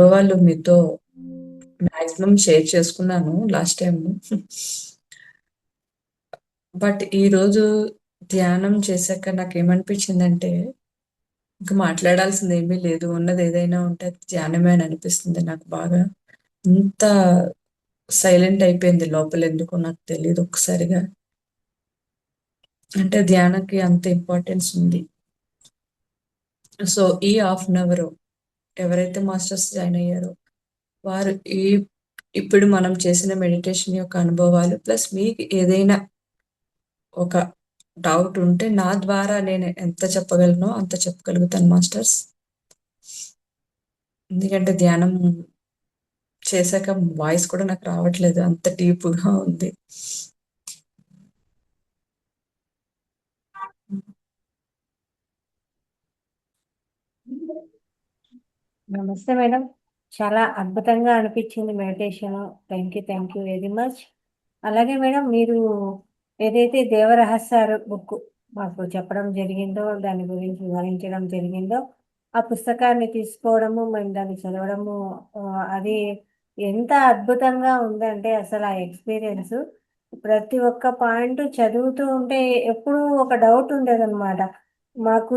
అనుభవాలు మీతో maximum share చేసుకున్నాను లాస్ట్ టైము. బట్ ఈరోజు ధ్యానం చేశాక నాకేమనిపించిందంటే, ఇంక మాట్లాడాల్సిందేమీ లేదు. ఉన్నది ఏదైనా ఉంటే అది ధ్యానమే అని అనిపిస్తుంది నాకు బాగా. ఇంత సైలెంట్ అయిపోయింది లోపల ఎందుకో నాకు తెలీదు ఒక్కసారిగా. అంటే ధ్యానంకి అంత ఇంపార్టెన్స్ ఉంది. సో, ఈ హాఫ్ అన్ అవర్ ఎవరైతే మాస్టర్స్ జాయిన్ అయ్యారో, వారు ఇప్పుడు మనం చేసిన మెడిటేషన్ యొక్క అనుభవాలు ప్లస్ మీకు ఏదైనా ఒక డౌట్ ఉంటే నా ద్వారా నేను ఎంత చెప్పగలనో అంత చెప్పగలుగుతాను మాస్టర్స్. ఎందుకంటే ధ్యానం చేశాక వాయిస్ కూడా నాకు రావట్లేదు. అంత డీప్‌గా ఉంది. నమస్తే మేడం. చాలా అద్భుతంగా అనిపించింది meditation. Thank you very much. అలాగే మేడం మీరు ఏదైతే దేవరహస్యాలు బుక్ మాకు చెప్పడం జరిగిందో, దాని గురించి వివరించడం జరిగిందో, ఆ పుస్తకాన్ని తీసుకోవడము, మేము దాన్ని చదవడము అది ఎంత అద్భుతంగా ఉందంటే అసలు ఆ ఎక్స్‌పీరియన్సు ప్రతి ఒక్క పాయింట్ చదువుతూ ఉంటే ఎప్పుడూ ఒక డౌట్ ఉండేదనమాట. మాకు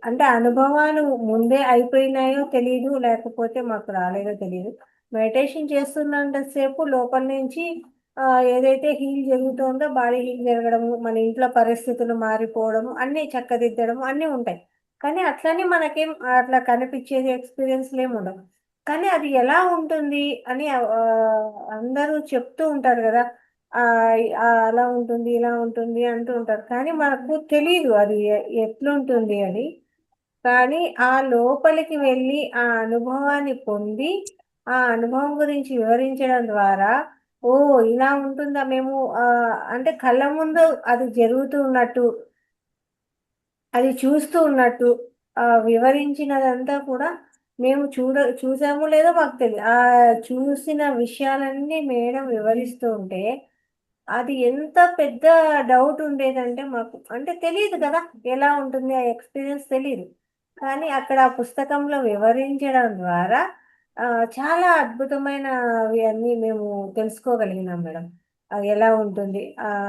అంటే అనుభవాలు ముందే అయిపోయినాయో తెలీదు. లేకపోతే మాకు రాలేదో తెలీదు. మెడిటేషన్ చేస్తున్నంత సేపు లోపల నుంచి ఏదైతే హీల్ జరుగుతోందో బాడీ హీల్ జరగడము, మన ఇంట్లో పరిస్థితులు మారిపోవడము, అన్నీ చక్కదిద్దడము అన్నీ ఉంటాయి. కానీ అట్లని మనకేం అట్లా కనిపిచ్చేది ఎక్స్‌పీరియన్స్‌లేముండవు. కానీ అది ఎలా ఉంటుంది అని అందరూ చెప్తూ ఉంటారు గదా! అలా ఉంటుంది, ఇలా ఉంటుంది అంటూ ఉంటారు. కానీ మనకు తెలీదు అది ఎట్లుంటుంది అని. కానీ ఆ లోపలికి వెళ్ళి ఆ అనుభవాన్ని పొంది, ఆ అనుభవం గురించి వివరించడం ద్వారా, ఓహ్! ఇలా ఉంటుందా మేము అంటే కళ్ళ ముందు అది జరుగుతూ ఉన్నట్టు, అది చూస్తూ ఉన్నట్టు వివరించినదంతా కూడా మేము చూసామో లేదో మాకు తెలీదు. చూసిన విషయాలన్నీ మేడం వివరిస్తూ ఉంటే అది ఎంత పెద్ద డౌట్ ఉండేదంటే మాకు అంటే తెలీదు కదా! ఎలా ఉంటుంది ఆ ఎక్స్‌పీరియన్స్ తెలీదు. కానీ అక్కడ ఆ పుస్తకంలో వివరించడం ద్వారా చాలా అద్భుతమైనవి అన్నీ మేము తెలుసుకోగలిగినాం మేడం. అది ఎలా ఉంటుంది?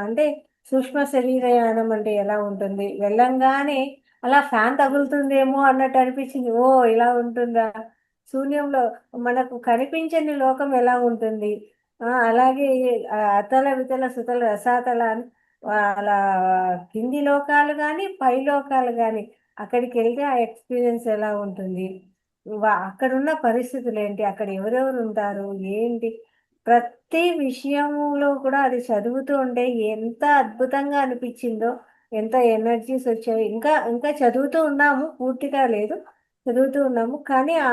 అంటే సూక్ష్మ శరీరయానం అంటే ఎలా ఉంటుంది? వెళ్ళంగానే అలా ఫ్యాన్ తగులుతుందేమో అన్నట్టు అనిపించింది. ఓహ్! ఇలా ఉంటుందా? శూన్యంలో మనకు కనిపించని లోకం ఎలా ఉంటుంది? అలాగే అతల, వితల, సుతల, రసాతల అని అలా కింది లోకాలు గాని, పై లోకాలు గాని అక్కడికెళ్తే ఆ ఎక్స్‌పీరియన్స్ ఎలా ఉంటుంది? అక్కడున్న పరిస్థితులేంటి? అక్కడ ఎవరెవరుంటారు? ఏంటి? ప్రతి విషయంలో కూడా అది చదువుతూ ఉంటే ఎంత అద్భుతంగా అనిపిచ్చిందో, ఎంత ఎనర్జీస్ వచ్చాయో ఇంకా ఇంకా చదువుతూ ఉన్నాము. పూర్తిగా లేదు. చదువుతూ ఉన్నాము. కానీ ఆ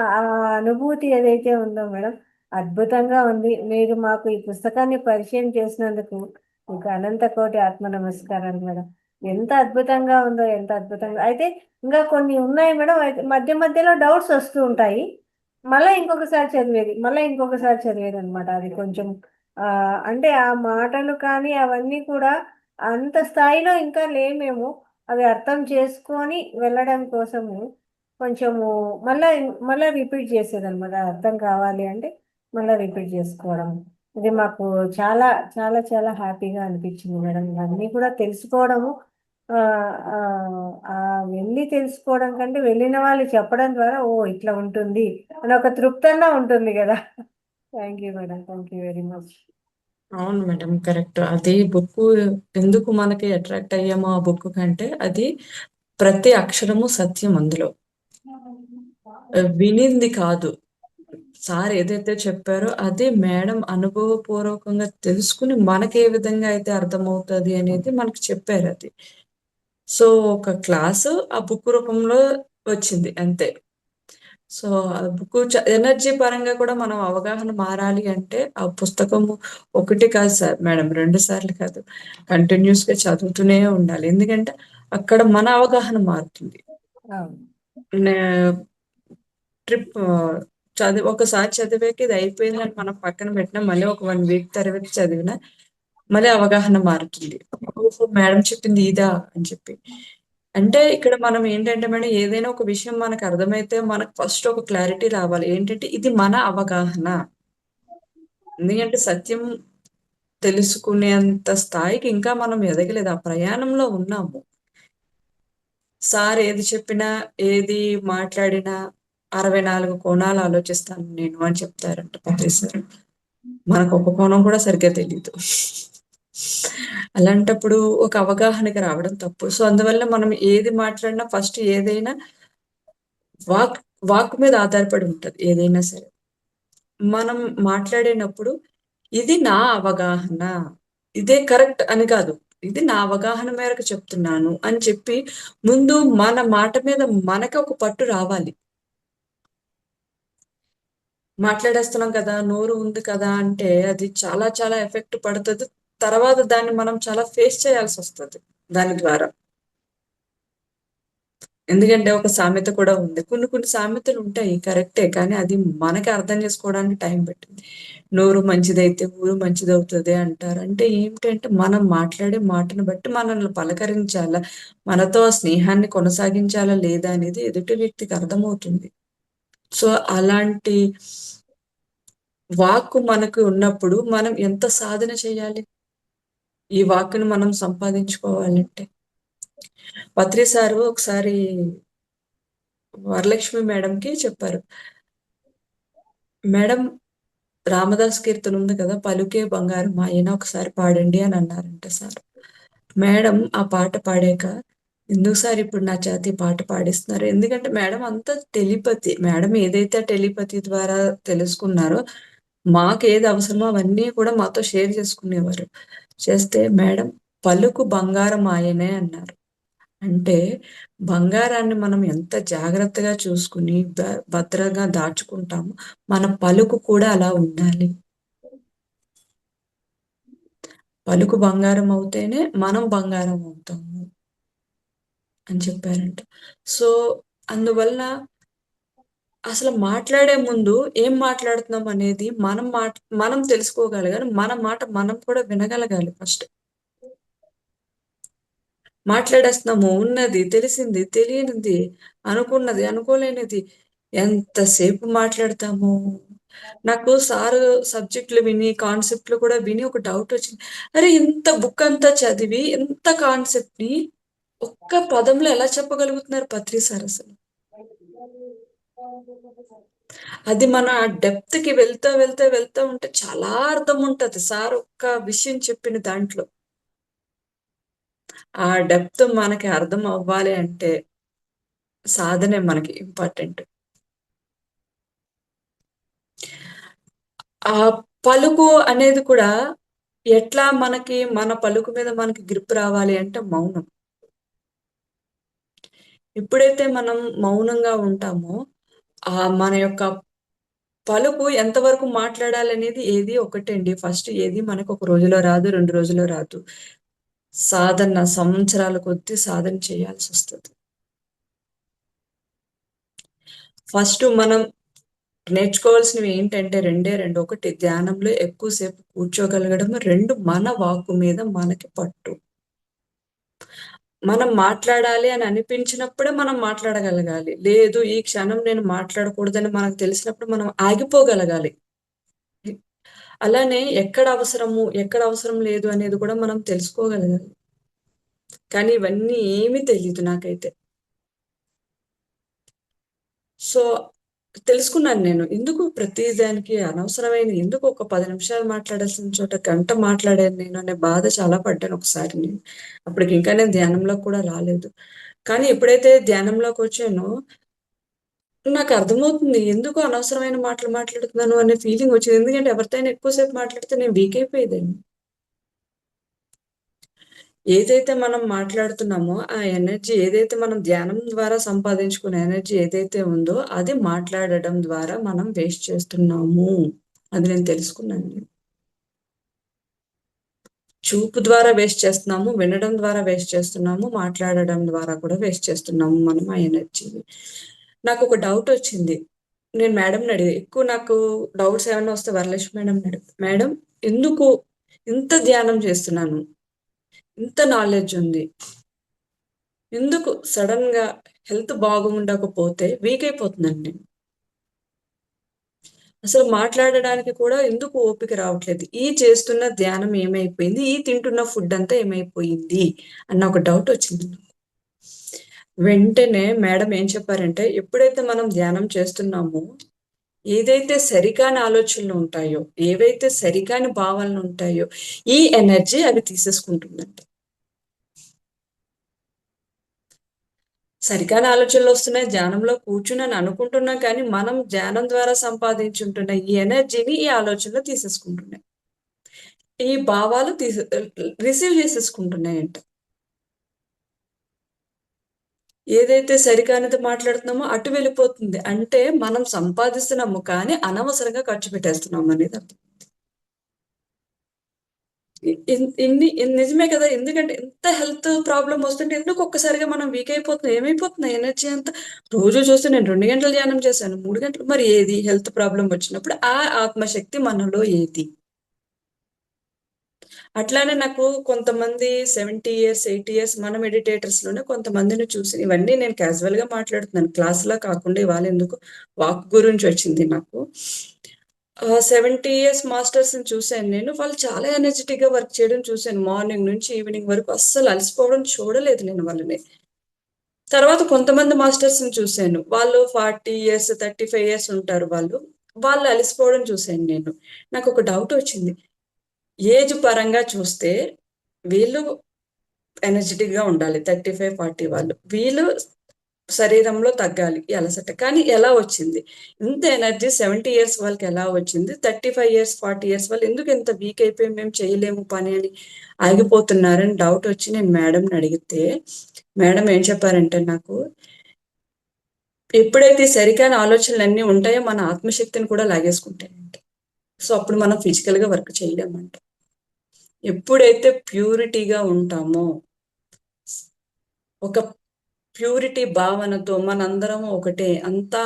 అనుభూతి ఏదైతే ఉందో మేడం అద్భుతంగా ఉంది. మీరు మాకు ఈ పుస్తకాన్ని పరిచయం చేసినందుకు మీకు అనంత కోటి ఆత్మ నమస్కారాలు మేడం. ఎంత అద్భుతంగా ఉందో, ఎంత అద్భుతంగా అయితే ఇంకా కొన్ని ఉన్నాయి మేడం. అయితే మధ్య మధ్యలో డౌట్స్ వస్తూ ఉంటాయి. మళ్ళా ఇంకొకసారి చదివేదనమాట. అది కొంచెం అంటే ఆ మాటలు కానీ అవన్నీ కూడా అంత స్థాయిలో ఇంకా లేమేమో. అవి అర్థం చేసుకొని వెళ్ళడం కోసము కొంచెము మళ్ళా మళ్ళా రిపీట్ చేసేదనమాట. అర్థం కావాలి అంటే మళ్ళా రిపీట్ చేసుకోవడం. ఇది మాకు చాలా, చాలా, చాలా హ్యాపీగా అనిపించింది మేడం. ఇవన్నీ కూడా తెలుసుకోవడము ఆహ్, ఆహ్, వెళ్లి తెలుసుకోవడం కంటే వెళ్ళిన వాళ్ళు చెప్పడం ద్వారా ఓహ్! ఇట్లా ఉంటుంది అని ఒక తృప్తన్నా ఉంటుంది గదా! Thank you madam. Thank you very much. అవును మేడం. కరెక్ట్. అది బుక్కు ఎందుకు మనకి అట్రాక్ట్ అయ్యామో ఆ బుక్ కంటే, అది ప్రతి అక్షరము సత్యం అందులో. వినింది కాదు. సార్ ఏదైతే చెప్పారో అదే మేడం అనుభవపూర్వకంగా తెలుసుకొని మనకే విధంగా అయితే అర్థమవుతది అనేది మనకు చెప్పారది. సో, ఒక క్లాసు ఆ బుక్ రూపంలో వచ్చింది అంతే. సో, ఆ బుక్కు ఎనర్జీ పరంగా కూడా మనం అవగాహన మారాలి అంటే, ఆ పుస్తకము ఒకటి కాదు సార్ మేడం 2 సార్లు కాదు. కంటిన్యూయస్‌గా చదువుతూనే ఉండాలి. ఎందుకంటే, అక్కడ మన అవగాహన మారుతుంది. అవును. నే ట్రిప్ ఒకసారి చదివాక ఇది అయిపోయిందని మనం పక్కన పెట్టినా, మళ్ళీ ఒక 1 వీక్ తర్వాత చదివినా, మళ్ళీ అవగాహన మారుతుంది. ఓహో! మేడం చెప్పింది ఇదా అని చెప్పి. అంటే ఇక్కడ మనం ఏంటంటే మేడం ఏదైనా ఒక విషయం మనకు అర్థమైతే మనకు ఫస్ట్ ఒక క్లారిటీ రావాలి. ఏంటంటే ఇది మన అవగాహన. ఎందుకంటే సత్యం తెలుసుకునేంత స్థాయికి ఇంకా మనం ఎదగలేదు. ఆ ప్రయాణంలో ఉన్నాము. సార్ ఏది చెప్పినా, ఏది మాట్లాడినా 64 కోణాలు ఆలోచిస్తాను నేను అని చెప్తారంట పత్రి సార్. మనకు ఒక కోణం కూడా సరిగ్గా తెలీదు. అలాంటప్పుడు ఒక అవగాహనకి రావడం తప్పు. సో, అందువల్ల మనం ఏది మాట్లాడినా ఫస్ట్ ఏదైనా వాక్ వాక్ మీద ఆధారపడి ఉంటది ఏదైనా సరే. మనం మాట్లాడేటప్పుడు ఇది నా అవగాహన. ఇదే కరెక్ట్ అని కాదు. ఇది నా అవగాహన మేరకు చెప్తున్నాను అని చెప్పి ముందు మన మాట మీద మనకి ఒక పట్టు రావాలి. మాట్లాడేస్తున్నాం కదా! నోరు ఉంది కదా! అంటే అది చాలా చాలా ఎఫెక్ట్ పడతది. తర్వాత దాన్ని మనం చాలా ఫేస్ చేయాల్సొస్తది దాని ద్వారా. ఎందుకంటే ఒక సామెత కూడా ఉంది. కొన్ని కొన్ని సామెతలుంటాయి కరెక్టే. కానీ అది మనకి అర్థం చేసుకోవడానికి టైం పట్టింది. నోరు మంచిదైతే ఊరు మంచిదవుతది అంటారు. అంటే ఏంటంటే మనం మాట్లాడే మాటను బట్టి మనల్ని పలకరించాలా, మనతో ఆ స్నేహాన్ని కొనసాగించాలా లేదా అనేది ఎదుటి వ్యక్తికి అర్థమవుతుంది. సో, అలాంటి వాక్కు మనకు ఉన్నప్పుడు మనం ఎంత సాధన చేయాలి? ఈ వాక్కుని మనం సంపాదించుకోవాలంటే. పత్రి సారు ఒకసారి వరలక్ష్మి మేడంకి చెప్పారు. మేడం రామదాస్ కీర్తన ఉంది కదా! 'పలుకే బంగారమాయె' ఒకసారి పాడండి అని అన్నారంట సార్. మేడం ఆ పాట పాడాక, ఎందుకు సార్ ఇప్పుడు నా చేత ఈ పాట పాడిస్తున్నారు? ఎందుకంటే మేడం అంతా టెలిపతి. మేడం ఏదైతే టెలిపతి ద్వారా తెలుసుకున్నారో, మాకేది అవసరమో అవన్నీ కూడా మాతో షేర్ చేసుకునేవారు. చేస్తే మేడం పలుకు బంగారమాయెనే అన్నారు. అంటే బంగారాన్ని మనం ఎంత జాగ్రత్తగా చూసుకుని భద్రంగా దాచుకుంటామో, మన పలుకు కూడా అలా ఉండాలి. పలుకు బంగారం అవుతేనే మనం బంగారం అవుతాము అని చెప్పారంట. సో, అందువల్ల అసలు మాట్లాడే ముందు ఏం మాట్లాడుతున్నాం అనేది మనం తెలుసుకోగలగాలి. మన మాట మనం కూడా వినగలగాలి ఫస్ట్. మాట్లాడేస్తున్నాము. ఉన్నది, తెలిసింది, తెలియనిది, అనుకున్నది, అనుకోలేనిది ఎంతసేపు మాట్లాడతాము. నాకు సారు సబ్జెక్ట్‌లు విని, కాన్సెప్ట్‌లు కూడా విని ఒక డౌటొచ్చింది. అరే! ఇంత బుక్ అంతా చదివి, ఇంత కాన్సెప్ట్‌ని ఒక్క పదంలో ఎలా చెప్పగలుగుతున్నారు పత్రి సార్ అసలు? అది మన డెప్త్‌కి వెళ్తా ఉంటే చాలా అర్థం ఉంటది. సార్ ఒక్క విషయం చెప్పిన దాంట్లో. ఆ డెప్త్ మనకి అర్థం అవ్వాలి అంటే సాధనే మనకి ఇంపార్టెంట్. ఆ పలుకు అనేది కూడా ఎట్లా మనకి మన పలుకు మీద మనకి గ్రిప్ రావాలి అంటే మౌనం. ఎప్పుడైతే మనం మౌనంగా ఉంటామో, మన యొక్క పలుకు ఎంతవరకు మాట్లాడాలనేది ఏది ఒకటే అండి. ఫస్ట్ ఏది మనకు ఒక రోజులో రాదు, 2 రోజుల్లో రాదు. సాధన సంవత్సరాల కొద్దీ సాధన చేయాల్సొస్తది. ఫస్ట్ మనం నేర్చుకోవాల్సినవి ఏంటంటే రెండే 2. ఒకటి ధ్యానంలో ఎక్కువ సేపు కూర్చోగలగడం. 2 మన వాక్కు మీద మనకి పట్టు. మనం మాట్లాడాలి అని అనిపించినప్పుడే మనం మాట్లాడగలగాలి. లేదు ఈ క్షణం నేను మాట్లాడకూడదని మనకు తెలిసినప్పుడు మనం ఆగిపోగలగాలి. అలానే ఎక్కడ అవసరము, ఎక్కడ అవసరం లేదు అనేది కూడా మనం తెలుసుకోగలగాలి. కానీ ఇవన్నీ ఏమీ తెలీదు నాకైతే. సో, తెలుసుకున్నాను నేను. ఎందుకు ప్రతి దానికి అనవసరమైన ఎందుకు ఒక 10 నిమిషాలు మాట్లాడాల్సిన చోట గంట మాట్లాడాను నేను అనే బాధ చాలా పడ్డాను ఒకసారి నేను. అప్పటికింకా నేను ధ్యానంలోకి కూడా రాలేదు. కానీ ఎప్పుడైతే ధ్యానంలోకొచ్చానో నాకర్థమవుతుంది. ఎందుకు అనవసరమైన మాటలు మాట్లాడుతున్నాను అనే ఫీలింగొచ్చింది. ఎందుకంటే ఎవరితో అయినా ఎక్కువ సేపు మాట్లాడితే నేను వీక్ అయిపోయేదాన్ని. ఏదైతే మనం మాట్లాడుతున్నామో, ఆ ఎనర్జీ ఏదైతే మనం ధ్యానం ద్వారా సంపాదించుకున్న ఎనర్జీ ఏదైతే ఉందో, అది మాట్లాడడం ద్వారా మనం వేస్ట్ చేస్తున్నాము. అది నేను తెలుసుకున్నాను. చూపు ద్వారా వేస్ట్ చేస్తున్నాము, వినడం ద్వారా వేస్ట్ చేస్తున్నాము, మాట్లాడడం ద్వారా కూడా వేస్ట్ చేస్తున్నాము మనం ఆ ఎనర్జీని. నాకొక డౌటొచ్చింది. నేను మేడంని అడిగా. ఎక్కువ నాకు డౌట్స్ ఏమన్నా వస్తే వరలక్ష్మి మేడంని అడుగుతా. మేడం ఎందుకు ఇంత ధ్యానం చేస్తున్నాను, ఇంత నాలెడ్జ్ ఉంది. ఎందుకు సడన్‌గా హెల్త్ బాగుండకపోతే వీక్ అయిపోతున్నాను నేను. అసలు మాట్లాడడానికి కూడా ఎందుకు ఓపిక రావట్లేదు. ఈ చేస్తున్న ధ్యానం ఏమైపోయింది? ఈ తింటున్న ఫుడ్ అంతా ఏమైపోయింది? అన్న ఒక డౌట్ వచ్చింది నాకు. వెంటనే మేడం ఏం చెప్పారంటే, ఎప్పుడైతే మనం ధ్యానం చేస్తున్నామో, ఏదైతే సరికాని ఆలోచనలు ఉంటాయో, ఏవైతే సరికాని భావనలు ఉంటాయో, ఈ ఎనర్జీ అవి తీసేసుకుంటుందంట. సరికాని ఆలోచనలొస్తున్నాయి. ధ్యానంలో కూర్చునని అనుకుంటున్నాం కానీ, మనం ధ్యానం ద్వారా సంపాదించుంటున్న ఈ ఎనర్జీని ఈ ఆలోచనలు తీసేసుకుంటున్నాయి. ఈ భావాలు రిసీవ్ చేసేసుకుంటున్నాయంట. ఏదైతే సరికానిది మాట్లాడుతున్నామో అటు వెళ్ళిపోతుంది. అంటే మనం సంపాదిస్తున్నాము కానీ, అనవసరంగా ఖర్చు పెట్టేస్తున్నాం అనేది అర్థం. నిజమే కదా! ఎందుకంటే ఇంత హెల్త్ ప్రాబ్లమ్ వస్తుంటే ఎందుకు ఒక్కసారిగా మనం వీక్ అయిపోతున్నాం? ఏమైపోతుంది ఎనర్జీ అంతా? రోజు చూస్తే నేను 2 గంటలు ధ్యానం చేశాను. 3 గంటలు మరి ఏది హెల్త్ ప్రాబ్లమ్ వచ్చినప్పుడు ఆ ఆత్మశక్తి మనలో ఏది? అట్లానే నాకు కొంతమంది 70 ఇయర్స్, 80 ఇయర్స్ మన మెడిటేటర్స్‌లోనే కొంతమందిని చూసి ఇవన్నీ నేను క్యాజువల్‌గా మాట్లాడుతున్నాను. క్లాస్‌లా కాకుండా ఇవాళ ఎందుకు వాక్ గురించి వచ్చింది నాకు. 70 ఇయర్స్ మాస్టర్స్‌ని చూసాను నేను. వాళ్ళు చాలా ఎనర్జిటిక్‌గా వర్క్ చేయడం చూసాను. మార్నింగ్ నుంచి ఈవినింగ్ వరకు అస్సలు అలసిపోవడం చూడలేదు నేను వాళ్ళని. తర్వాత కొంతమంది మాస్టర్స్‌ని చూసాను. వాళ్ళు 40 ఇయర్స్, 35 ఇయర్స్ ఉంటారు వాళ్ళు. వాళ్ళు అలసిపోవడం చూసాను నేను. నాకొక డౌట్ వచ్చింది. ఏజ్ పరంగా చూస్తే వీళ్ళు ఎనర్జిటిక్‌గా ఉండాలి. 35, 40 వాళ్ళు. వీళ్ళు శరీరంలో తగ్గాలి ఈ అలసట. కానీ ఎలా వచ్చింది? ఇంత ఎనర్జీ 70 ఇయర్స్ వాళ్ళకి ఎలా వచ్చింది? 35 ఇయర్స్, 40 ఇయర్స్ వాళ్ళు ఎందుకు ఇంత వీక్ అయిపోయి మేము చేయలేము పని అని ఆగిపోతున్నారని డౌట్ వచ్చి నేను మేడంని అడిగితే, మేడం ఏం చెప్పారంటే నాకు, ఎప్పుడైతే సరికాని ఆలోచనలన్నీ ఉంటాయో మన ఆత్మశక్తిని కూడా లాగేసుకుంటాయంట. సో, అప్పుడు మనం ఫిజికల్‌గా వర్క్ చేయలేమంట. ఎప్పుడైతే ప్యూరిటీగా ఉంటామో, ఒక ప్యూరిటీ భావనతో మనందరం ఒకటే. అంతా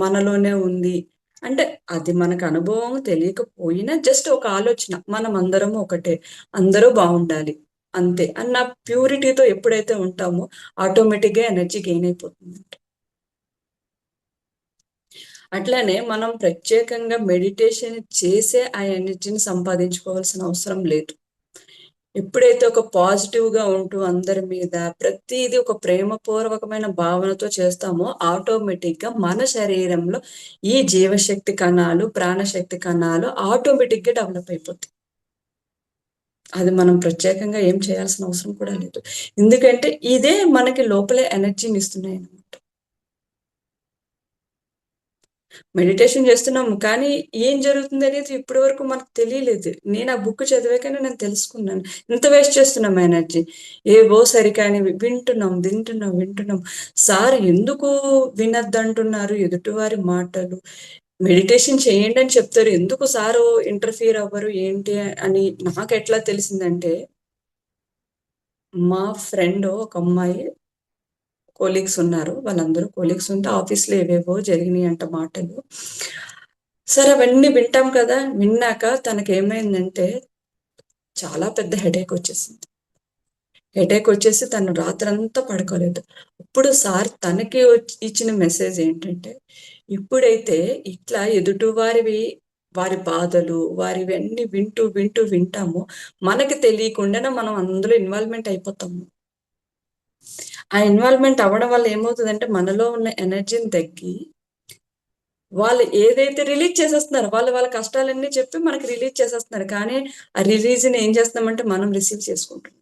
మనలోనే ఉంది. అంటే అది మనకు అనుభవం తెలియకపోయినా జస్ట్ ఒక ఆలోచన. మనమందరం ఒకటే. అందరూ బావుండాలి. అంతే. అన్న ప్యూరిటీతో ఎప్పుడైతే ఉంటామో ఆటోమేటిక్‌గా ఎనర్జీ గెయిన్ అయిపోతుందంట. అట్లానే మనం ప్రత్యేకంగా మెడిటేషన్ చేసే ఆ ఎనర్జీని సంపాదించుకోవాల్సిన అవసరం లేదు. ఎప్పుడైతే ఒక పాజిటివ్‌గా ఉంటూ అందరి మీద ప్రతీదీ ఒక ప్రేమపూర్వకమైన భావనతో చేస్తామో ఆటోమేటిక్‌గా మన శరీరంలో ఈ జీవశక్తి కణాలు, ప్రాణశక్తి కణాలు ఆటోమేటిక్‌గా డెవలప్ అయిపోతాయి. అది మనం ప్రత్యేకంగా ఏం చేయాల్సిన అవసరం కూడా లేదు. ఎందుకంటే ఇదే మనకి లోపలే ఎనర్జీని ఇస్తున్నాయన్నమాట. మెడిటేషన్ చేస్తున్నాము. కానీ ఏం జరుగుతుందనేది ఇప్పటి వరకు మనకు తెలియలేదు. నేను ఆ బుక్ చదివాకనే నేను తెలుసుకున్నాను. ఇంత వేస్ట్ చేస్తున్నాం ఎనర్జీ. ఏవో సరికానివి వింటున్నాం. సార్ ఎందుకు వినొద్దంటున్నారు ఎదుటివారి మాటలు? మెడిటేషన్ చేయండి అని చెప్తారు. ఎందుకు సారు ఇంటర్ఫియర్ అవ్వరు ఏంటి అని నాకెట్లా తెలిసిందంటే, మా ఫ్రెండ్ ఒక అమ్మాయి కొలీగ్స్ ఉన్నారు. వాళ్ళందరూ కొలీగ్స్ ఉంటే ఆఫీస్‌లో ఏవేవో జరిగినాయంట మాటలు. సరే అవన్నీ వింటాం కదా! విన్నాక తనకేమైందంటే చాలా పెద్ద హెడేక్ వచ్చేసింది. హెడేక్ వచ్చేసి తను రాత్రంతా పడుకోలేదు. అప్పుడు సార్ తనకి ఇచ్చిన మెసేజ్ ఏంటంటే, ఇప్పుడైతే ఇట్లా ఎదుటివారివి వారి బాధలు, వారివన్నీ వింటామో, మనకి తెలియకుండానే మనం అందులో ఇన్వాల్వ్‌మెంట్ అయిపోతాము. ఆ ఇన్వాల్వ్‌మెంట్ అవ్వడం వల్ల ఏమవుతదంటే మనలో ఉన్న ఎనర్జీని తగ్గి, వాళ్ళు ఏదైతే రిలీజ్ చేసేస్తున్నారో వాళ్ళ కష్టాలన్నీ చెప్పి మనకి రిలీజ్ చేసేస్తున్నారు. కానీ ఆ రిలీజ్‌ని ఏం చేస్తున్నామంటే మనం రిసీవ్ చేసుకుంటున్నాం.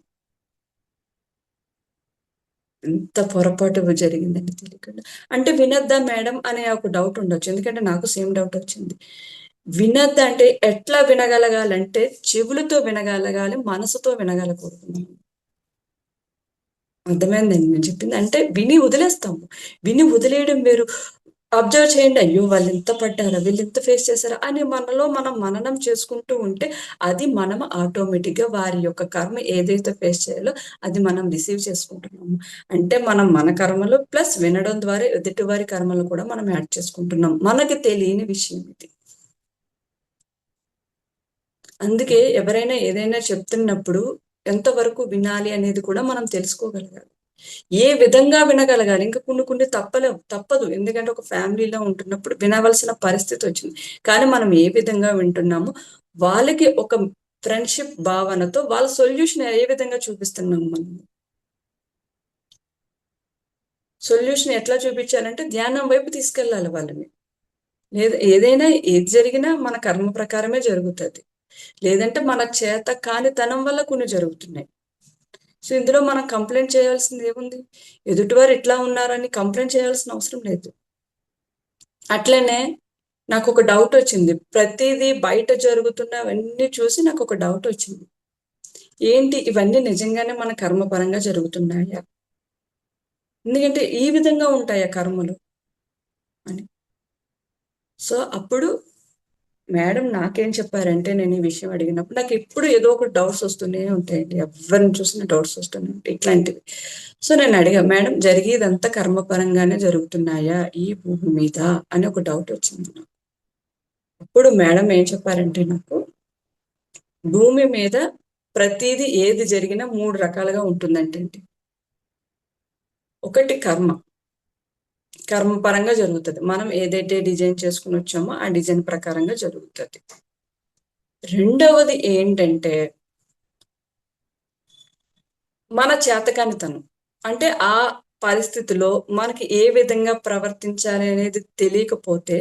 ఎంత పొరపాటు జరిగిందండి తెలియకుండా. అంటే వినొద్దా మేడం అనే ఒక డౌట్ ఉండొచ్చు. ఎందుకంటే నాకు సేమ్ డౌట్ వచ్చింది. వినొద్దా అంటే ఎట్లా వినగలగాలంటే చెవులతో వినగలగాలి, మనసుతో వినగలకూడదు మనం. అర్థమైందండి నేను చెప్పింది. అంటే విని వదిలేస్తాము. విని వదిలేయడం వేరు. అబ్జర్వ్ చేయండి. అయ్యో! వాళ్ళింత పడ్డారా? వీళ్ళింత ఫేస్ చేసారా? అని మనలో మనం మననం చేసుకుంటూ ఉంటే, అది మనం ఆటోమేటిక్‌గా వారి యొక్క కర్మ ఏదైతే ఫేస్ చేయాలో అది మనం రిసీవ్ చేసుకుంటున్నాము. అంటే మనం మన కర్మలు ప్లస్ వినడం ద్వారా ఎదుటివారి కర్మలు కూడా మనం యాడ్ చేసుకుంటున్నాం. మనకి తెలియని విషయం ఇది. అందుకే ఎవరైనా ఏదైనా చెప్తున్నప్పుడు ఎంతవరకు వినాలి అనేది కూడా మనం తెలుసుకోగలగాలి. ఏ విధంగా వినగలగాలి? ఇంకా కొన్ని తప్పదు. ఎందుకంటే ఒక ఫ్యామిలీలో ఉంటున్నప్పుడు వినవలసిన పరిస్థితి వచ్చింది. కానీ మనం ఏ విధంగా వింటున్నామో, వాళ్ళకి ఒక ఫ్రెండ్‌షిప్ భావనతో వాళ్ళ సొల్యూషన్ ఏ విధంగా చూపిస్తున్నాం మనం. సొల్యూషన్ ఎట్లా చూపించాలంటే ధ్యానం వైపు తీసుకెళ్ళాలి వాళ్ళని. ఏదైనా ఏది జరిగినా మన కర్మ ప్రకారమే జరుగుతది. లేదంటే మన చేత కానితనం వల్ల కొన్ని జరుగుతున్నాయి. సో, ఇందులో మనం కంప్లెయింట్ చేయాల్సింది ఏముంది? ఎదుటివారు ఇట్లా ఉన్నారని కంప్లెయింట్ చేయాల్సిన అవసరం లేదు. అట్లనే నాకొక డౌటొచ్చింది. ప్రతీదీ బయట జరుగుతున్నవన్నీ చూసి నాకొక డౌటొచ్చింది. ఏంటి ఇవన్నీ నిజంగానే మన కర్మ పరంగా జరుగుతున్నాయా? ఎందుకంటే ఈ విధంగా ఉంటాయా కర్మలు అని. సో, అప్పుడు మేడం నాకేం చెప్పారంటే నేను ఈ విషయం అడిగినప్పుడు నాకెప్పుడు ఏదో ఒక డౌట్స్ వస్తూనే ఉంటాయండి. ఎవరిని చూసినా డౌట్స్ వస్తూనే ఉంటాయి ఇట్లాంటివి. సో, నేను అడిగా మేడం జరిగేదంతా కర్మపరంగానే జరుగుతున్నాయా ఈ భూమి మీద అని ఒక డౌట్ వచ్చింది నాకు. అప్పుడు మేడం ఏం చెప్పారంటే నాకు, భూమి మీద ప్రతీదీ ఏది జరిగినా 3 రకాలుగా ఉంటుందంటండి. ఒకటి కర్మ. కర్మ పరంగా జరుగుతది. మనం ఏదైతే డిజైన్ చేసుకొని వచ్చామో ఆ డిజైన్ ప్రకారంగా జరుగుతది. రెండవది ఏంటంటే మన చేతకానితనం. అంటే ఆ పరిస్థితిలో మనకి ఏ విధంగా ప్రవర్తించాలి అనేది తెలియకపోతే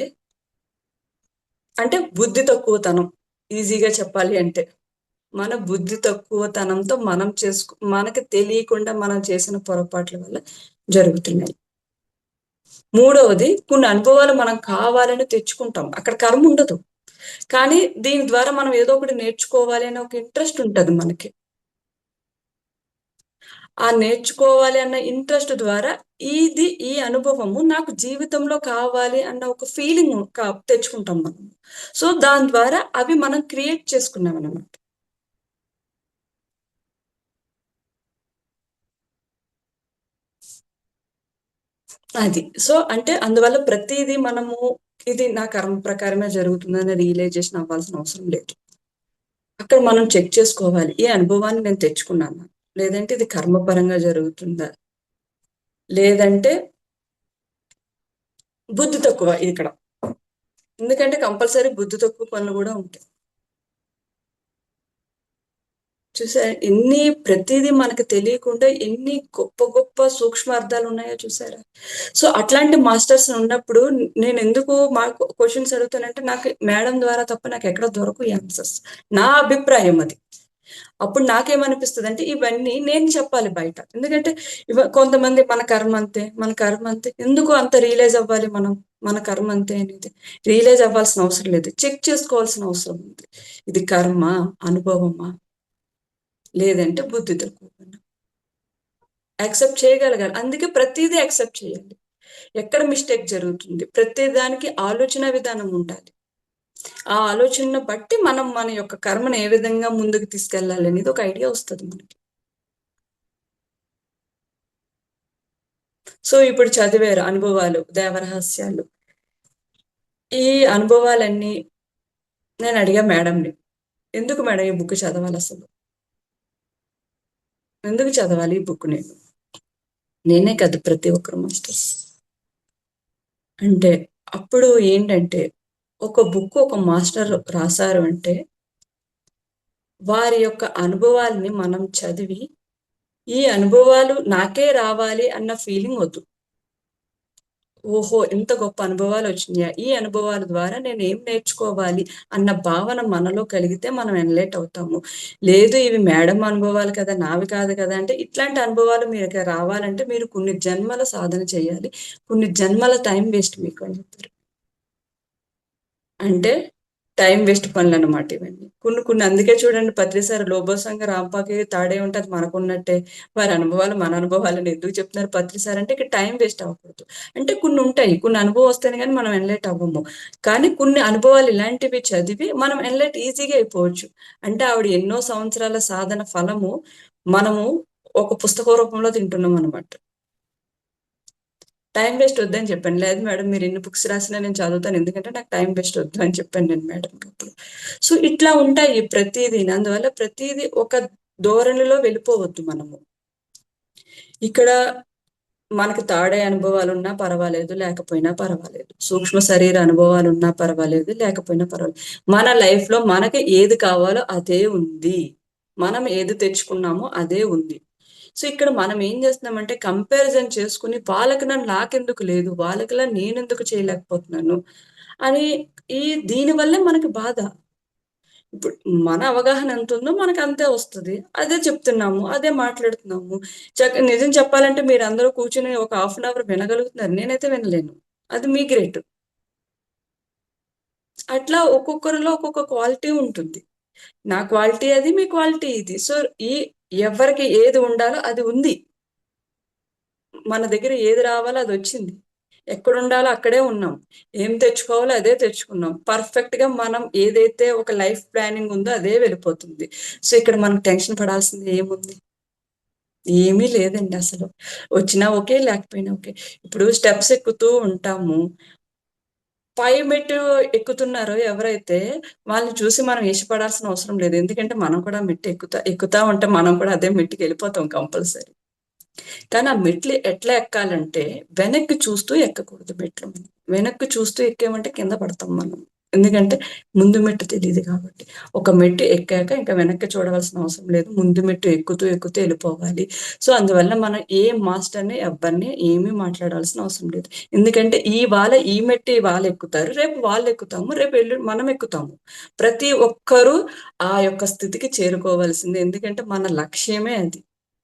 అంటే బుద్ధి తక్కువతనం. ఈజీగా చెప్పాలి అంటే. మన బుద్ధి తక్కువతనంతో మనకి తెలియకుండా మనం చేసిన పొరపాట్ల వల్ల జరుగుతున్నాయి. మూడవది కొన్ని అనుభవాలు మనం కావాలని తెచ్చుకుంటాం. అక్కడ కర్మ ఉండదు. కానీ దీని ద్వారా మనం ఏదో ఒకటి నేర్చుకోవాలి అనే ఒక ఇంట్రెస్ట్ ఉంటది మనకి. ఆ నేర్చుకోవాలి అన్న ఇంట్రెస్ట్ ద్వారా ఈ అనుభవము నాకు జీవితంలో కావాలి అన్న ఒక ఫీలింగ్ తెచ్చుకుంటాం మనం. సో, దాని ద్వారా అవి మనం క్రియేట్ చేసుకున్నామనమాట. అది. సో, అంటే అందువల్ల ప్రతీదీ మనము ఇది నా కర్మ ప్రకారమే జరుగుతుందని రియలైజేషన్ అవ్వాల్సిన అవసరం లేదు. అక్కడ మనం చెక్ చేసుకోవాలి. ఈ అనుభవాన్ని నేను తెచ్చుకున్నానా? లేదంటే ఇది కర్మపరంగా జరుగుతుందా? లేదంటే బుద్ధి తక్కువ ఇక్కడ. ఎందుకంటే కంపల్సరీ బుద్ధి తక్కువ పనులు గూడా ఉంటాయి. చూసారా? ప్రతీదీ మనకు తెలియకుండా ఎన్ని గొప్ప గొప్ప సూక్ష్మార్థాలు ఉన్నాయో చూసారా? సో, అట్లాంటి మాస్టర్స్ ఉన్నప్పుడు నేనెందుకు క్వెషన్స్ అడుగుతానంటే నాకు మేడం ద్వారా తప్ప నాకెక్కడ దొరకవు ఈ ఆన్సర్స్. నా అభిప్రాయం అది. అప్పుడు నాకేమనిపిస్తదంటే ఇవన్నీ నేను చెప్పాలి బయట. ఎందుకంటే కొంతమంది మన కర్మ అంతే, మన కర్మ అంతే. ఎందుకు అంత రియలైజ్ అవ్వాలి మనం? మన కర్మ అంతే అనేది. రియలైజ్ అవ్వాల్సిన అవసరం లేదు. చెక్ చేసుకోవాల్సిన అవసరం ఉంది. ఇది కర్మ, అనుభవమా? లేదంటే బుద్ధి తక్కువనా? యాక్సెప్ట్ చేయగలగాలి. అందుకే ప్రతీదీ యాక్సెప్ట్ చేయాలి. ఎక్కడ మిస్టేక్ జరుగుతుంది? ప్రతి దానికి ఆలోచన విధానం ఉండాలి. ఆ ఆలోచనను బట్టి మనం మన యొక్క కర్మను ఏ విధంగా ముందుకు తీసుకెళ్ళాలి అనేది ఒక ఐడియా వస్తది మనకి. సో, ఇప్పుడు చదివారు అనుభవాలు, దేవరహస్యాలు. ఈ అనుభవాలన్నీ నేనడిగా మేడంని. ఎందుకు మేడం ఈ బుక్ చదవాలసలు? ఎందుకు చదవాలి ఈ బుక్ నేను? నేనే కాదు ప్రతి ఒక్కరు మాస్టర్స్. అంటే అప్పుడు ఏంటంటే ఒక బుక్ ఒక మాస్టర్ రాసారు అంటే వారి యొక్క అనుభవాల్ని మనం చదివి ఈ అనుభవాలు నాకే రావాలి అన్న ఫీలింగ్ వద్దు. ఓహో! ఇంత గొప్ప అనుభవాలొచ్చినాయా? ఈ అనుభవాల ద్వారా నేనేం నేర్చుకోవాలి అన్న భావన మనలో కలిగితే మనం ఎన్‌లైట్ అవుతాము. లేదు ఇవి మేడమ్ అనుభవాలు కదా! నావి కాదు కదా! అంటే ఇట్లాంటి అనుభవాలు మీకు రావాలంటే మీరు కొన్ని జన్మల సాధన చేయాలి. కొన్ని జన్మల టైం వేస్ట్ మీకు అని చెప్పారు. అంటే టైం వేస్ట్ పనులన్నమాట ఇవన్నీ. కొన్ని అందుకే చూడండి పత్రిసారి 'లోబోసంగ రాంపాకి' తాడే ఉంటే అది మనకున్నట్టే. వారి అనుభవాలు మన అనుభవాలని ఎందుకు చెప్తున్నారు పత్రిసారి అంటే ఇక్కడ టైం వేస్ట్ అవ్వకూడదు. అంటే కొన్నుంటాయి. కొన్ని అనుభవం వస్తేనే గాని మనం ఎన్‌లైట్ అవ్వము. కానీ కొన్ని అనుభవాలు ఇలాంటివి చదివి మనం ఎన్‌లైట్ ఈజీగా అయిపోవచ్చు. అంటే ఆవిడ ఎన్నో సంవత్సరాల సాధన ఫలము మనము ఒక పుస్తక రూపంలో తింటున్నామనమాట. టైం వేస్ట్ వద్దని చెప్పాను. లేదు మేడం మీరు ఎన్ని బుక్స్ రాసినా నేను చదువుతాను. ఎందుకంటే నాకు టైం వేస్ట్ వద్దు అని చెప్పాను నేను మేడంకి అప్పుడు. సో, ఇట్లా ఉంటాయి ప్రతీదీని. అందువల్ల ప్రతీదీ ఒక ధోరణిలో వెళ్ళిపోవద్దు మనము. ఇక్కడ మనకి తాడే అనుభవాలున్నా పర్వాలేదు, లేకపోయినా పర్వాలేదు. సూక్ష్మ శరీర అనుభవాలున్నా పర్వాలేదు, లేకపోయినా పర్వాలేదు. మన లైఫ్‌లో మనకి ఏది కావాలో అదే ఉంది. మనం ఏది తెచ్చుకున్నామో అదే ఉంది. సో, ఇక్కడ మనం ఏం చేస్తున్నామంటే కంపారిజన్ చేసుకొని వాళ్ళకిలా నాకెందుకు లేదు, వాళ్ళకిలా నేనెందుకు చేయలేకపోతున్నాను అని దీని వల్లే మనకి బాధ. ఇప్పుడు మన అవగాహన ఎంతుందో మనకంతే వస్తది. అదే చెప్తున్నాము. అదే మాట్లాడుతున్నాము. నిజం చెప్పాలంటే మీరందరూ కూర్చొని ఒక హాఫ్ అన్ అవర్ వినగలుగుతున్నారు. నేనైతే వినలేను. అది మీ గ్రేట్. అట్లా ఒక్కొక్కరిలో ఒక్కొక్క క్వాలిటీ ఉంటుంది. నా క్వాలిటీ అది. మీ క్వాలిటీ ఇది. సో, ఈ ఎవరికి ఏది ఉండాలో అది ఉంది. మన దగ్గర ఏది రావాలో అదొచ్చింది. ఎక్కడుండాలో అక్కడే ఉన్నాం. ఏం తెచ్చుకోవాలో అదే తెచ్చుకున్నాం. పర్ఫెక్ట్‌గా మనం ఏదైతే ఒక లైఫ్ ప్లానింగ్ ఉందో అదే వెళ్ళిపోతుంది. సో, ఇక్కడ మనం టెన్షన్ పడాల్సింది ఏముంది? ఏమీ లేదండి అసలు. వచ్చినా ఓకే, లేకపోయినా ఓకే. ఇప్పుడు స్టెప్స్ ఎక్కుతూ ఉంటాము. పై మెట్టు ఎక్కుతున్నారో ఎవరైతే వాళ్ళని చూసి మనం ఈర్ష్యపడాల్సిన అవసరం లేదు. ఎందుకంటే మనం కూడా మెట్టు ఎక్కుతా ఉంటే మనం కూడా అదే మెట్టుకెళ్ళిపోతాం కంపల్సరీ. కానీ ఆ మెట్లు ఎట్లా ఎక్కాలంటే వెనక్కి చూస్తూ ఎక్కకూడదు మెట్లు. వెనక్కి చూస్తూ ఎక్కామంటే కింద పడతాం మనం. ఎందుకంటే ముందు మెట్టు తెలీదు కాబట్టి. ఒక మెట్టు ఎక్కాక ఇంకా వెనక్కి చూడవలసిన అవసరం లేదు. ముందు మెట్టు ఎక్కుతూ ఎక్కుతూ వెళ్ళిపోవాలి. సో, అందువల్ల మనం ఏ మాస్టర్‌ని ఎవ్వరిని ఏమీ మాట్లాడాల్సిన అవసరం లేదు. ఎందుకంటే ఈ మెట్టు ఇవాళ ఎక్కుతారు. రేపు వాళ్ళు ఎక్కుతాము. రేపు ఎల్లుండి మనం ఎక్కుతాము. ప్రతి ఒక్కరూ ఆ యొక్క స్థితికి చేరుకోవాల్సిందే. ఎందుకంటే మన లక్ష్యమే అది.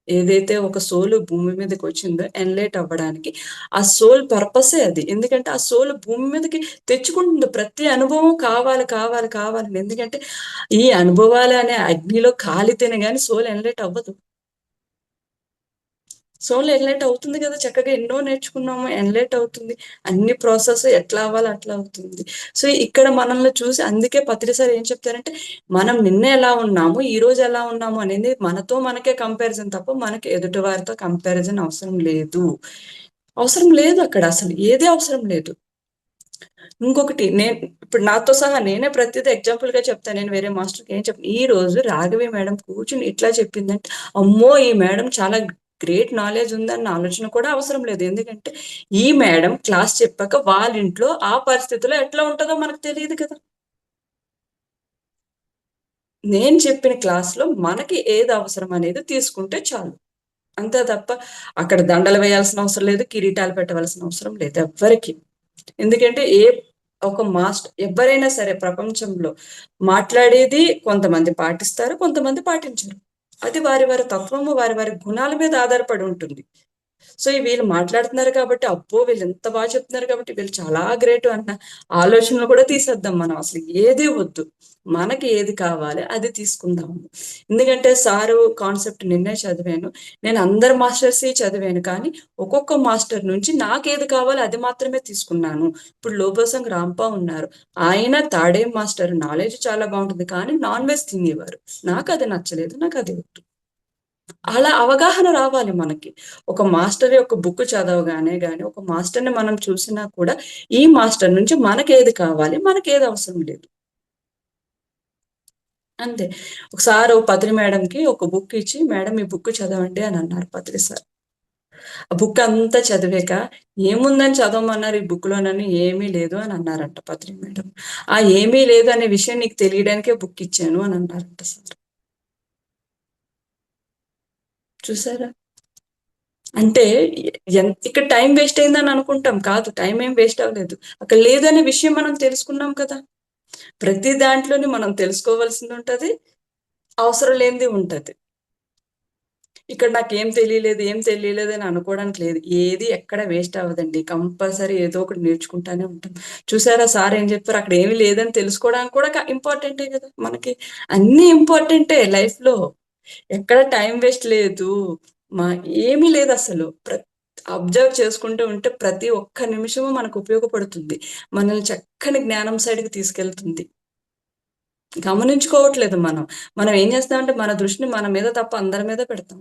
ఏదైతే ఒక సోల్ భూమి మీదకొచ్చిందో ఎన్‌లైట్ అవ్వడానికి, ఆ సోల్ పర్పసే అది. ఎందుకంటే ఆ సోల్ భూమి మీదకి తెచ్చుకుంటుంది. ప్రతి అనుభవం కావాలి, కావాలి, కావాలని. ఎందుకంటే ఈ అనుభవాలనే అగ్నిలో కాలితేనే గాని సోల్ ఎన్‌లైట్ అవ్వదు. సోల్ ఎన్‌లైట్ అవుతుంది గదా! చక్కగా ఎన్నో నేర్చుకున్నాము. ఎన్‌లైట్ అవుతుంది. అన్ని ప్రాసెస్ ఎట్లా అవ్వాలో అట్లా అవుతుంది. సో, ఇక్కడ మనల్ని చూసి అందుకే పత్రి సార్ ఏం చెప్తారంటే, మనం నిన్న ఎలా ఉన్నాము, ఈరోజు ఎలా ఉన్నాము అనేది మనతో మనకే కంపారిజన్ తప్ప మనకి ఎదుటి వారితో కంపారిజన్ అవసరం లేదు. అవసరం లేదు అక్కడ అసలు. ఏది అవసరం లేదు. ఇంకొకటి ఇప్పుడు నాతో సహా నేనే ప్రతిది ఎగ్జాంపుల్‌గా చెప్తాను. నేను వేరే మాస్టర్‌కి ఏం చెప్పను. ఈరోజు రాఘవి మేడం కూర్చొని ఇట్లా చెప్పిందంటే, అమ్మో! ఈ మేడం చాలా గ్రేట్ నాలెడ్జ్ ఉందన్న ఆలోచన కూడా అవసరం లేదు. ఎందుకంటే, ఈ మేడం క్లాస్ చెప్పాక వాళ్ళింట్లో ఆ పరిస్థితిలో ఎట్లా ఉంటదో మనకు తెలీదు కదా! నేను చెప్పిన క్లాస్‌లో మనకి ఏది అవసరం అనేది తీసుకుంటే చాలు. అంతే తప్ప అక్కడ దండలు వేయాల్సిన అవసరం లేదు. కిరీటాలు పెట్టవలసిన అవసరం లేదు ఎవ్వరికీ. ఎందుకంటే ఒక ఎవ్వరైనా సరే ప్రపంచంలో మాట్లాడేది కొంతమంది పాటిస్తారు, కొంతమంది పాటించరు. అది వారి వారి తత్వము, వారి వారి గుణాల మీద ఆధారపడి ఉంటుంది. సో, వీళ్ళు మాట్లాడుతున్నారు కాబట్టి, అబ్బో! వీళ్ళు ఎంత చెప్తున్నారు కాబట్టి వీళ్ళు చాలా గ్రేట్ అన్న ఆలోచనలు కూడా తీసేద్దాం మనం. అసలు ఏది వద్దు. మనకి ఏది కావాలి అది తీసుకుందాము. ఎందుకంటే సారు కాన్సెప్ట్ నిన్నే చదివాను. నేను అందరు మాస్టర్స్‌యి చదివాను. కానీ ఒక్కొక్క మాస్టర్ నుంచి నాకేది కావాలో అది మాత్రమే తీసుకున్నాను. ఇప్పుడు లోబోసంగ్ రాంపా ఉన్నారు. ఆయన తాడేం మాస్టర్ నాలెడ్జ్ చాలా బావుంటుంది. కానీ నాన్ వెజ్ తినేవారు. నాకది నచ్చలేదు. నాకది వద్దు. అలా అవగాహన రావాలి మనకి. ఒక మాస్టర్ యొక్క బుక్ చదవగానే గాని, ఒక మాస్టర్‌ని మనం చూసినా కూడా, ఈ మాస్టర్ నుంచి మనకేది కావాలి, మనకేది అవసరం లేదు. అంతే. ఒకసారి పత్రి మేడంకి ఒక బుక్ ఇచ్చి, "మేడం ఈ బుక్ చదవండి" అని అన్నారు పత్రి సార్. ఆ బుక్ అంతా చదివాక, "ఏముందని చదవమన్నారు ఈ బుక్‌లోనని?" "ఏమీ లేదు" అని అన్నారంట పత్రి మేడం. "ఆ ఏమీ లేదు అనే విషయం నీకు తెలియడానికే బుక్ ఇచ్చాను" అని అన్నారంట సార్. చూసారా? అంటే ఇక్కడ టైం వేస్ట్ అయిందని అనుకుంటాం. కాదు, టైం ఏం వేస్ట్ అవ్వలేదు. అక్కడ లేదనే విషయం మనం తెలుసుకున్నాం కదా! ప్రతి దాంట్లోని మనం తెలుసుకోవాల్సింది ఉంటది. అవసరం లేనిది ఉంటది. ఇక్కడ నాకేం తెలియలేదు, ఏం తెలియలేదు అని అనుకోవడానికి లేదు. ఏది ఎక్కడ వేస్ట్ అవ్వదండి. కంపల్సరీ ఏదో ఒకటి నేర్చుకుంటానే ఉంటాం. చూసారా సార్ ఏం చెప్పారు? అక్కడ ఏమి లేదని తెలుసుకోవడానికి కూడా ఇంపార్టెంటే కదా! మనకి. అన్నీ ఇంపార్టెంటే లైఫ్‌లో. ఎక్కడ టైం వేస్ట్ లేదు. మా ఏమీ లేదసలు. అబ్జర్వ్ చేసుకుంటూ ఉంటే ప్రతి ఒక్క నిమిషము మనకు ఉపయోగపడుతుంది. మనల్ని చక్కని జ్ఞానం సైడ్‌కి తీసుకెళ్తుంది. గమనించుకోవట్లేదు మనం. మనం ఏం చేస్తామంటే మన దృష్టిని మన మీద తప్ప అందరి మీద పెడతాం.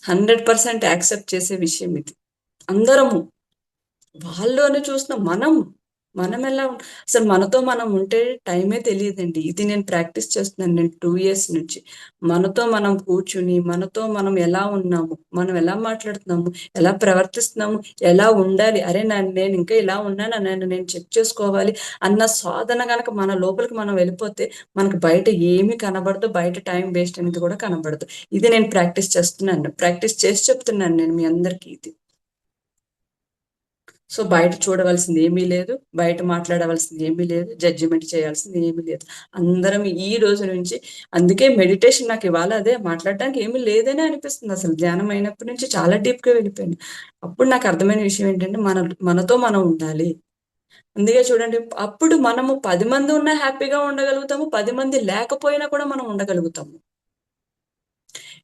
100% యాక్సెప్ట్ చేసే విషయం ఇది. అందరము. వాళ్ళలోనే చూస్తున్నాం మనం. మనం ఎలా అసలు మనతో మనం ఉంటే టైమే తెలియదండి. ఇది నేను ప్రాక్టీస్ చేస్తున్నాను నేను 2 ఇయర్స్ నుంచి. మనతో మనం కూర్చుని, మనతో మనం ఎలా ఉన్నాము, మనం ఎలా మాట్లాడుతున్నాము, ఎలా ప్రవర్తిస్తున్నాము, ఎలా ఉండాలి, అరే నేను ఇంకా ఇలా ఉన్నానా, నన్ను నేను చెక్ చేసుకోవాలి అన్న సాధన గనక మన లోపలికి మనం వెళ్ళిపోతే మనకు బయట ఏమీ కనబడదు. బయట టైం వేస్ట్ అనేది కూడా కనబడదు. ఇది నేను ప్రాక్టీస్ చేస్తున్నాను. ప్రాక్టీస్ చేసి చెప్తున్నాను నేను మీ అందరికీ ఇది. సో బయట చూడవలసింది ఏమీ లేదు. బయట మాట్లాడవలసింది ఏమీ లేదు. జడ్జిమెంట్ చేయాల్సింది ఏమీ లేదు. అందరం ఈ రోజు నుంచి అందుకే మెడిటేషన్ నాకు ఇవాళ అదే మాట్లాడడానికి ఏమీ లేదనే అనిపిస్తుంది. అసలు ధ్యానం అయినప్పటి నుంచి చాలా డీప్‌గా వెళ్ళిపోయాను. అప్పుడు నాకు అర్థమైన విషయం ఏంటంటే మనతో మనం ఉండాలి. అందుకే చూడండి అప్పుడు మనము 10 మంది ఉన్నా హ్యాపీగా ఉండగలుగుతాము. 10 మంది లేకపోయినా కూడా మనం ఉండగలుగుతాము.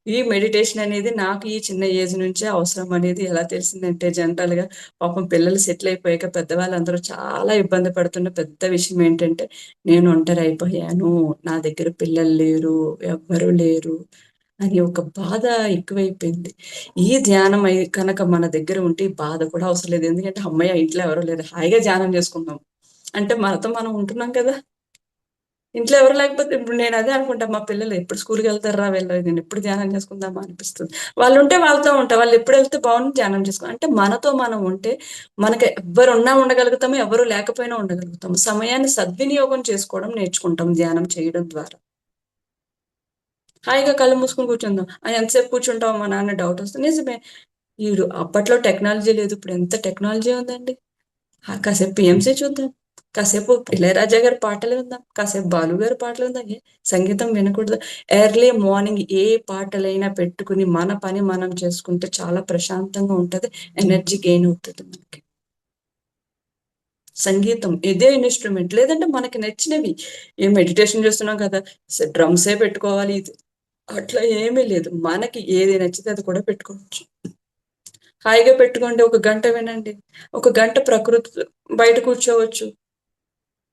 ఈ మెడిటేషన్ అనేది నాకు ఈ చిన్న ఏజ్ నుంచే అవసరం అనేది ఎలా తెలిసిందంటే జనరల్‌గా పాపం పిల్లలు సెటిల్ అయిపోయాక పెద్దవాళ్ళందరూ చాలా ఇబ్బంది పడుతున్న పెద్ద విషయం ఏంటంటే, నేను ఒంటరైపోయాను. నా దగ్గర పిల్లలు లేరు. ఎవ్వరు లేరు. అని ఒక బాధ ఎక్కువైపోయింది. ఈ ధ్యానం కనుక మన దగ్గర ఉంటే ఈ బాధ కూడా అవసరం లేదు. ఎందుకంటే హమ్మయ్య! ఇంట్లో ఎవరు లేరు. హాయిగా ధ్యానం చేసుకుందాం. అంటే మనతో మనం ఉంటున్నాం కదా! ఇంట్లో ఎవరు లేకపోతే ఇప్పుడు నేను అదే అనుకుంటా. మా పిల్లలు ఎప్పుడు స్కూల్‌కెళ్తార్రా వీళ్ళు నేను ఎప్పుడు ధ్యానం చేసుకుందామా అనిపిస్తుంది. వాళ్ళుంటే వాళ్ళతో ఉంటా. వాళ్ళు ఎప్పుడెళ్తే బావుండు ధ్యానం చేసుకో అంటే మనతో మనం ఉంటే మనకి ఎవ్వరున్నా ఉండగలుగుతాము. ఎవరు లేకపోయినా ఉండగలుగుతాము. సమయాన్ని సద్వినియోగం చేసుకోవడం నేర్చుకుంటాం ధ్యానం చేయడం ద్వారా. హాయిగా కళ్ళు మూసుకొని కూర్చుందాం. ఎంతసేపు కూర్చుంటావు మా నాన్న డౌటొస్తే నిజమే. అప్పట్లో టెక్నాలజీ లేదు. ఇప్పుడు ఎంత టెక్నాలజీ ఉందండి. కాసేపు పీఎంసీ చూద్దాం. కాసేపు ఇళయరాజా గారి పాటలు విందాం. కాసేపు బాలు గారి పాటలు విందాం. సంగీతం వినకూడదా? ఎర్లీ మార్నింగ్ ఏ పాటలైనా పెట్టుకుని మన పని మనం చేసుకుంటే చాలా ప్రశాంతంగా ఉంటది. ఎనర్జీ గెయిన్ అవుతది మనకి. సంగీతం ఇదే ఇన్‌స్ట్రుమెంట్. లేదంటే మనకి నచ్చినవి. మెడిటేషన్ చేస్తున్నాం కదా! డ్రమ్సే పెట్టుకోవాలి ఇది అట్లా ఏమీ లేదు. మనకి ఏది నచ్చితే అది కూడా పెట్టుకోవచ్చు. హాయిగా పెట్టుకోండి. ఒక గంట వినండి. ఒక గంట ప్రకృతి బయట కూర్చోవచ్చు.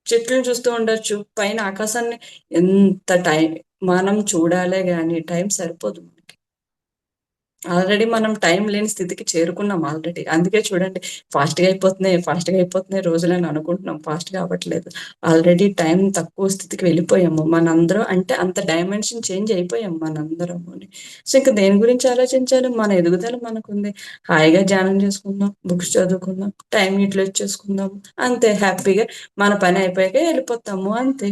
చెట్లను చూస్తూ ఉండొచ్చు. పైన ఆకాశాన్ని ఎంత మనం చూడాలే గాని టైం సరిపోదు మనకి. ఆల్రెడీ మనం టైం లేని స్థితికి చేరుకున్నాం ఆల్రెడీ. అందుకే చూడండి ఫాస్ట్‌గా అయిపోతున్నాయి రోజులని అనుకుంటున్నాం. ఫాస్ట్‌గా అవ్వట్లేదు. ఆల్రెడీ టైం తక్కువ స్థితికి వెళ్ళిపోయాము. మనందరం అంటే అంత డైమెన్షన్ చేంజ్ అయిపోయాం మనందరముని. సో, ఇంక దేని గురించి ఆలోచించాలి? మన ఎదుగుదల మనకుంది. హాయిగా ధ్యానం చేసుకుందాం, బుక్స్ చదువుకుందాం, టైం యూటిలైజ్ చేసుకుందాం. అంతే హ్యాపీగా మన పని అయిపోయాక ఎళ్ళిపోతాము అంతే.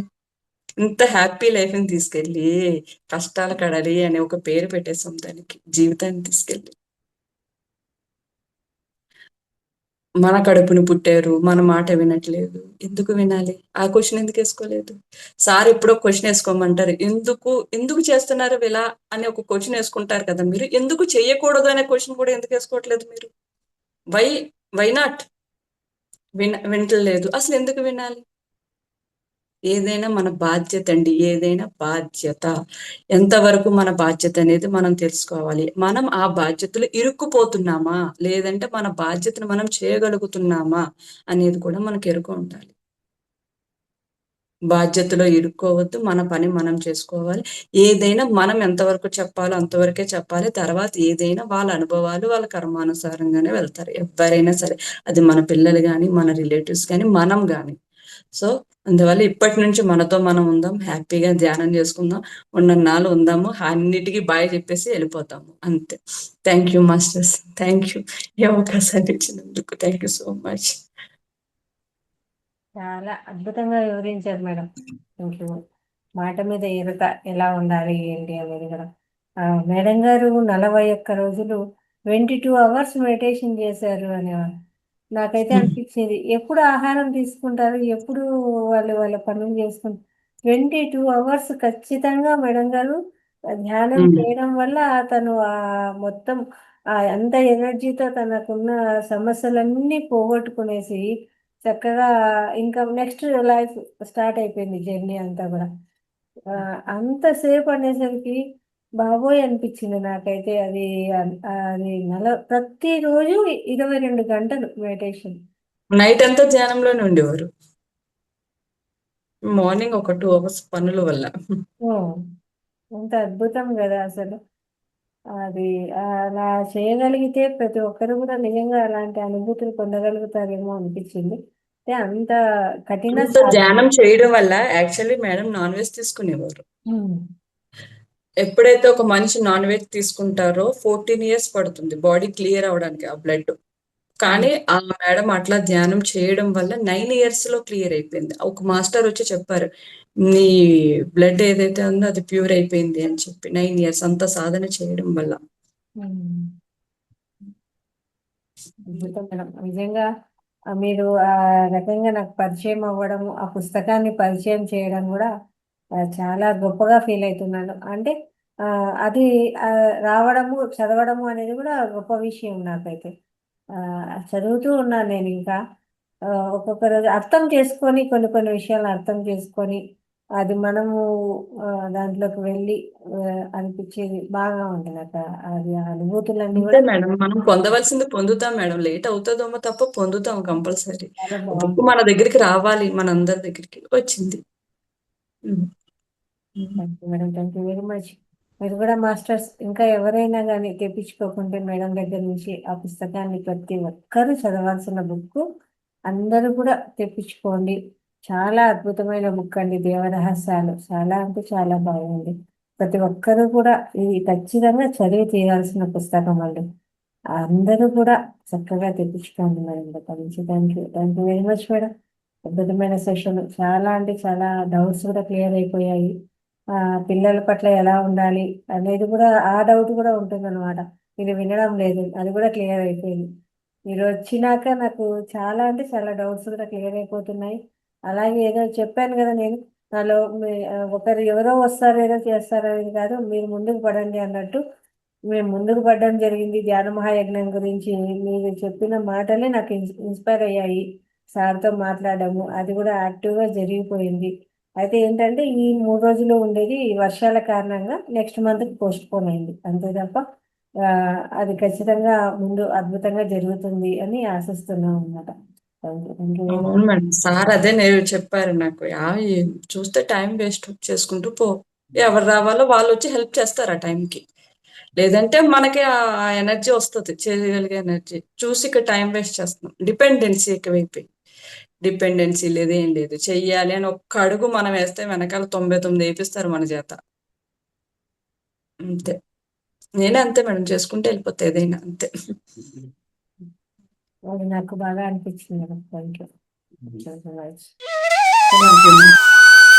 ఇంత హ్యాపీ లైఫ్‌ని తీసుకెళ్ళి, కష్టాల కడలి అనే ఒక పేరు పెట్టేసాం దానికి. జీవితాన్ని తీసుకెళ్ళి. మన కడుపున పుట్టారు. మన మాట వినట్లేదు. ఎందుకు వినాలి? ఆ క్వెషన్ ఎందుకేసుకోలేదు? సార్ ఎప్పుడో క్వెషన్ ఏసుకోమంటారు. ఎందుకు చేస్తున్నారు ఇలా అని ఒక క్వెషన్ ఏసుకుంటారు కదా మీరు. ఎందుకు చెయ్యకూడదు అనే క్వెషన్ కూడా ఎందుకేసుకోవట్లేదు మీరు? వై? Why not? వినట్లేదు. అసలెందుకు వినాలి? ఏదైనా మన బాధ్యతండి. ఏదైనా బాధ్యత. ఎంతవరకు మన బాధ్యతనేది మనం తెలుసుకోవాలి. మనం ఆ బాధ్యతలో ఇరుక్కుపోతున్నామా? లేదంటే మన బాధ్యతను మనం చేయగలుగుతున్నామా? అనేది కూడా మనకు ఎరుక ఉండాలి. బాధ్యతలో ఇరుక్కోవద్దు. మన పని మనం చేసుకోవాలి. ఏదైనా మనం ఎంతవరకు చెప్పాలో అంతవరకే చెప్పాలి. తర్వాత ఏదైనా వాళ్ళ అనుభవాలు, వాళ్ళ కర్మానుసారంగానే వెళ్తారు. ఎవ్వరైనా సరే. అది మన పిల్లలు గాని, మన రిలేటివ్స్ గాని, మనం గాని. సో, అందువల్ల ఇప్పటి నుంచి మనతో మనం ఉందాం. హ్యాపీగా ధ్యానం చేసుకుందాం. ఉన్నన్నాళ్ళు ఉందాము. అన్నిటికి బాయ్ చెప్పేసి ఎళ్ళిపోతాము. అంతే. Thank you masters. Thank you. ఈ అవకాశాన్ని ఇచ్చినందుకు. Thank you so much. చాలా అద్భుతంగా వివరించారు మేడం. Thank you. మాట మీద ఎరుక ఎలా ఉండాలి ఏంటి అనేది కూడా. మేడం గారు 41 రోజులు 22 అవర్స్ మెడిటేషన్ చేశారు అనేవారు. నాకైతే హ్మ్. అనిపించింది ఎప్పుడు ఆహారం తీసుకుంటారు? ఎప్పుడు వాళ్ళు వాళ్ళ పనులు చేసుకుంటారు? 22 అవర్స్ ఖచ్చితంగా మేడం గారు ధ్యానం హ్మ్. చేయడం వల్ల తను మొత్తం అంత ఎనర్జీతో తనకున్న సమస్యలన్నీ పోగొట్టుకునేసి చక్కగా ఇంకా నెక్స్ట్ లైఫ్ స్టార్ట్ అయిపోయింది జర్నీ అంతా కూడా. అంతసేపు అనేసరికి బాబోయ్ అనిపించింది నాకైతే అది. అది ప్రతిరోజు 22 గంటలు మెడిటేషన్. నైట్ అంతా ధ్యానంలోనే ఉండేవారు. మార్నింగ్ ఒక 2 అవర్స్ పనుల వల్ల. ఓహ్! ఎంత అద్భుతం గదా అసలు. అది అలా చేయగలిగితే ప్రతి ఒక్కరు కూడా నిజంగా అలాంటి అనుభూతులు పొందగలుగుతారేమో అనిపించింది. అంటే అంత కఠిన అంత ధ్యానం చేయడం వల్ల యాక్చువల్లీ మేడం నాన్ వెజ్ తీసుకునేవారు. ఎప్పుడైతే ఒక మనిషి నాన్ వెజ్ తీసుకుంటారో 14 ఇయర్స్ పడుతుంది బాడీ క్లియర్ అవడానికి ఆ బ్లడ్. కానీ ఆ మేడం అట్లా ధ్యానం చేయడం వల్ల 9 ఇయర్స్ లో క్లియర్ అయిపోయింది. ఒక మాస్టర్ వచ్చి చెప్పారు, నీ బ్లడ్ ఏదైతే ఉందో అది ప్యూర్ అయిపోయింది అని చెప్పి. 9 ఇయర్స్ అంత సాధన చేయడం వల్ల. అద్భుతం మేడం. నిజంగా మీరు ఆ రకంగా నాకు పరిచయం అవ్వడము, ఆ పుస్తకాన్ని పరిచయం చేయడం కూడా చాలా గొప్పగా ఫీల్ అవుతున్నాను. అంటే అది రావడము, చదవడము అనేది కూడా గొప్ప విషయం నాకైతే. చదువుతూ ఉన్నాను నేను ఇంకా. ఒక్కొక్క రోజు అర్థం చేసుకొని కొన్ని విషయాలు అర్థం చేసుకొని అది మనము దాంట్లోకి వెళ్ళి అనిపించేది బాగా ఉంటుంది అక్కడ. అది ఆ అనుభూతులన్నీ అంతే కూడా మేడం, మనం పొందవలసింది పొందుతాం మేడం. లేట్ అవుతుందేమో తప్ప పొందుతాం కంపల్సరీ. చాలా బుక్ బాగుంది. మన దగ్గరికి రావాలి, మనందరి దగ్గరికి వచ్చింది. Um. Thank you madam, thank you very much. మీరు కూడా మాస్టర్స్ ఇంకా ఎవరైనా కానీ తెప్పించుకోకుంటే మేడం దగ్గర నుంచి ఆ పుస్తకాన్ని ప్రతి ఒక్కరూ చదవాల్సిన బుక్. అందరూ కూడా తెప్పించుకోండి. చాలా అద్భుతమైన బుక్ అండి దేవరహస్యాలు. చాలా అంటే చాలా బాగుంది. ప్రతి ఒక్కరూ కూడా ఇది ఖచ్చితంగా చదివి తీరాల్సిన పుస్తకం అండి. అందరూ కూడా చక్కగా తెప్పించుకోండి మేడం దగ్గర నుంచి. Thank you very much madam. అద్భుతమైన సెషన్. చాలా అంటే చాలా డౌట్స్ కూడా క్లియర్ అయిపోయాయి. పిల్లల పట్ల ఎలా ఉండాలి అనేది కూడా ఆ డౌట్ కూడా ఉంటుందన్నమాట. మీరు వినడం లేదు, అది కూడా క్లియర్ అయిపోయింది. మీరు వచ్చినాక నాకు చాలా అంటే చాలా డౌట్స్ కూడా క్లియర్ అయిపోతున్నాయి. అలాగే ఏదో చెప్పాను కదా నేను, నాలో ఒకరు ఎవరో వస్తారు ఏదో చేస్తారు అనేది కాదు, మీరు ముందుకు పడండి అన్నట్టు మేము ముందుకు పడడం జరిగింది. ధ్యాన మహాయజ్ఞం గురించి మీరు చెప్పిన మాటలే నాకు ఇన్స్పైర్ అయ్యాయి. సార్తో మాట్లాడము అది కూడా యాక్టివ్గా జరిగిపోయింది. అయితే ఏంటంటే ఈ 3 రోజులు ఉండేది వర్షాల కారణంగా నెక్స్ట్ మంత్కి పోస్ట్ పోన్ అయింది అంతే తప్ప అది ఖచ్చితంగా ముందు అద్భుతంగా జరుగుతుంది అని ఆశిస్తున్నాం అన్నమాట. థ్యాంక్ యూ వెరీ అవును మేడం, సార్ అదే నేను చెప్పారు నాకు. చూస్తే టైం వేస్ట్ చేసుకుంటూ పో, ఎవరు రావాలో వాళ్ళు వచ్చి హెల్ప్ చేస్తారు ఆ టైంకి. లేదంటే మనకి ఆ ఎనర్జీ వస్తుంది, చేయగలిగే ఎనర్జీ. చూసి ఇక్కడ టైం వేస్ట్ చేస్తున్నాం. డిపెండెన్సీ ఎక్కువైపోయి, డిపెండెన్సీ లేదు, ఏం లేదు. చెయ్యాలి అని ఒక్క అడుగు మనం వేస్తే వెనకాల 99 వేపిస్తారు మన చేత. అంతే. నేనే అంతే మేడం, చేసుకుంటే వెళ్ళిపోతే ఏదైనా అంతే. అది నాకు బాగా అనిపించింది madam. Thank you. Thank you.